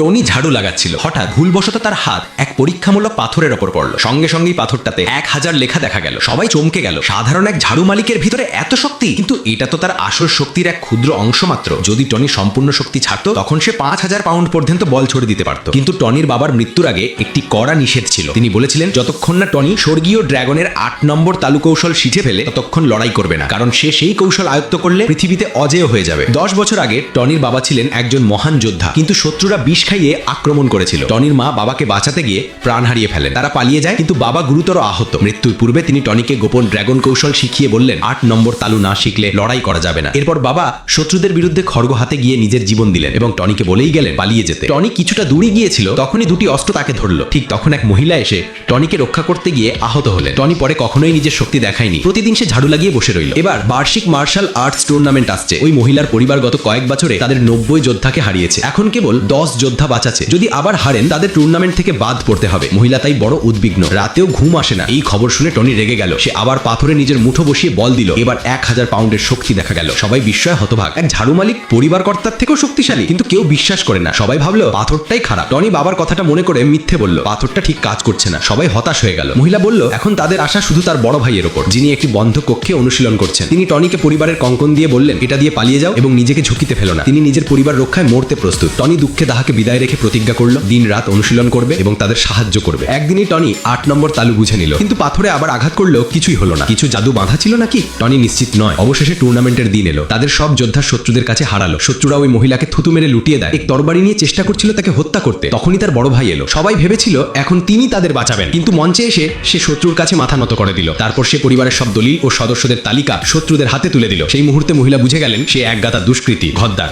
Tony ঝাড়ু লাগাচ্ছিল, হঠাৎ ভুলবশত তার হাত এক পরীক্ষামূলক পাথরের ওপর পড়ল। সঙ্গে সঙ্গেই পাথরটাতে 1000 লেখা দেখা গেল। সবাই চমকে গেল। সাধারণ এক ঝাড়ু মালিকের ভিতরে এত শক্তি, কিন্তু এটা তো তার আসল শক্তির এক ক্ষুদ্র অংশ মাত্র। যদি টনি সম্পূর্ণ শক্তি ছাড়তো, তখন সে 5000 পাউন্ড পর্যন্ত বল ছড়ে দিতে পারত। কিন্তু টনির বাবার মৃত্যুর আগে একটি কড়া নিষেধ ছিল। তিনি বলেছিলেন, যতক্ষণ না টনি স্বর্গীয় ড্রাগনের 8 নম্বর তালু কৌশল শিখে ফেলে, ততক্ষণ লড়াই করবে না, কারণ সে সেই কৌশল আয়ত্ত করলে পৃথিবীতে অজেয় হয়ে যাবে। 10 বছর আগে টনির বাবা ছিলেন একজন মহান যোদ্ধা, কিন্তু শত্রুরা বিষ খাইয়ে আক্রমণ করেছিল। টনির মা বাবাকে বাঁচাতে গিয়ে প্রাণ হারিয়ে ফেলেন। তারা পালিয়ে যায়, কিন্তু বাবা গুরুতর আহত। মৃত্যুর পূর্বে তিনি টনিকে গোপন ড্রাগন কৌশল শিখিয়ে বললেন, 8 নম্বর তালু না শিখলে লড়াই করা যাবে না। এরপর বাবা শত্রুদের বিরুদ্ধে খড়গ হাতে গিয়ে নিজের জীবন দিলেন এবং টনিকে বলেই গেলেন পালিয়ে যেতে। টনি কিছুটা দূরে গিয়েছিল, তখনই দুটি অস্ত্র তাকে ধরল। ঠিক তখন এক মহিলা এসে টনিকে রক্ষা করতে গিয়ে আহত হলেন। টনি পরে কখনোই নিজের শক্তি দেখায়নি। প্রতিদিন সে ঝাড়ু লাগিয়ে বসে রইল। এবার বার্ষিক মার্শাল আর্টস টুর্নামেন্ট আসছে। ওই মহিলার পরিবার গত কয়েক বছরে তাদের 90 যোদ্ধাকে হারিয়েছে। এখন কেবল 10 যোদ্ধা বাঁচাচ্ছে। যদি আবার হারেন, তাদের টুর্নামেন্ট থেকে বাদ পড়তে হবে। মহিলা তাই বড় উদ্বিগ্ন। রাতেও ঘুম আসে না। এই খবর শুনে টনি রেগে গেল। সে আবার পাথরে নিজের মুঠো বসিয়ে বল দিল। এবার 1000 পাউন্ডের শক্তি দেখা গেল। সবাই বিস্ময়ে হতবাক। এক ঝাড়ু মালিক পরিবার কর্তার থেকেও শক্তিশালী, কিন্তু কেউ বিশ্বাস করে না। সবাই ভাবলো পাথরটাই খারাপ। টনি বাবার কথাটা মনে করে মিথ্যে বলল, পাথরটা ঠিক কাজ করছে না। সবাই হতাশ হয়ে গেল। মহিলা বলল, এখন তাদের আশা শুধু তার বড় ভাইয়ের ওপর, যিনি একটি বন্ধ কক্ষে অনুশীলন করছেন। তিনি টনিকে পরিবারের কঙ্কন দিয়ে বললেন, এটা দিয়ে পালিয়ে যাও এবং নিজেকে ঝুঁকিতে ফেলো না। তিনি নিজের পরিবার রক্ষায় মরতে প্রস্তুত। টনি দুঃখে দাহাকে বিদায় রেখে প্রতিজ্ঞা করল, দিন রাত অনুশীলন করবে এবং তাদের সাহায্য করবে। একদিনই টনি 8 নম্বর তালু বুঝে নিল, কিন্তু পাথরে আবার আঘাত করলেও কিছুই হলো না। কিছু জাদু বাঁধা ছিল নাকি? টনি নিশ্চিত নয়। অবশেষে টুর্নামেন্টের দিন এলো। তাদের সব যোদ্ধা শত্রুদের কাছে হারালো। শত্রুরা ওই মহিলাকে থুতু মেরে লুটিয়ে দেয়। এক তরবারি নিয়ে চেষ্টা করছিল তাকে হত্যা করতে। তখনই তার বড় ভাই এলো। সবাই ভেবেছিল এখন তিনি তাদের বাঁচাবেন, কিন্তু মঞ্চে এসে সে শত্রুর কাছে মাথা নত করে দিল। তারপর সে পরিবারের সব দলিল ও সদস্যদের তালিকা শত্রুদের হাতে তুলে দিল। সেই মুহূর্তে মহিলা বুঝে গেলেন সে একগাদা দুষ্কৃতী,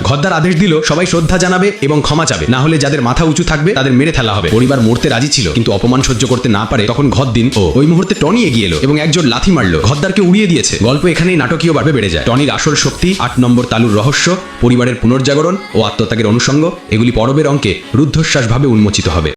ঘদ্দার আদেশ দিল সবাই শ্রদ্ধা জানাবে এবং ক্ষমা চাবে, না হলে যাদের মাথা উঁচু থাকবে তাদের মেরে ফেলা হবে। পরিবার মরতে রাজি ছিল, কিন্তু অপমান সহ্য করতে না পারে তখন ঘদ্দিন ওই মুহূর্তে টনি এগিয়ে এলো এবং একজন লাথি মারলো। ঘদ্দারকে উড়িয়ে দিয়েছে। গল্প এখানেই নাটকীয়ভাবে বেড়ে যায়। টনির আসল শক্তি, 8 নম্বর তালুর রহস্য, পরিবারের পুনর্জাগরণ ও আত্মত্যাগের অনুষঙ্গ, এগুলি পরবের অঙ্কে রুদ্ধশ্বাসভাবে উন্মোচিত হবে।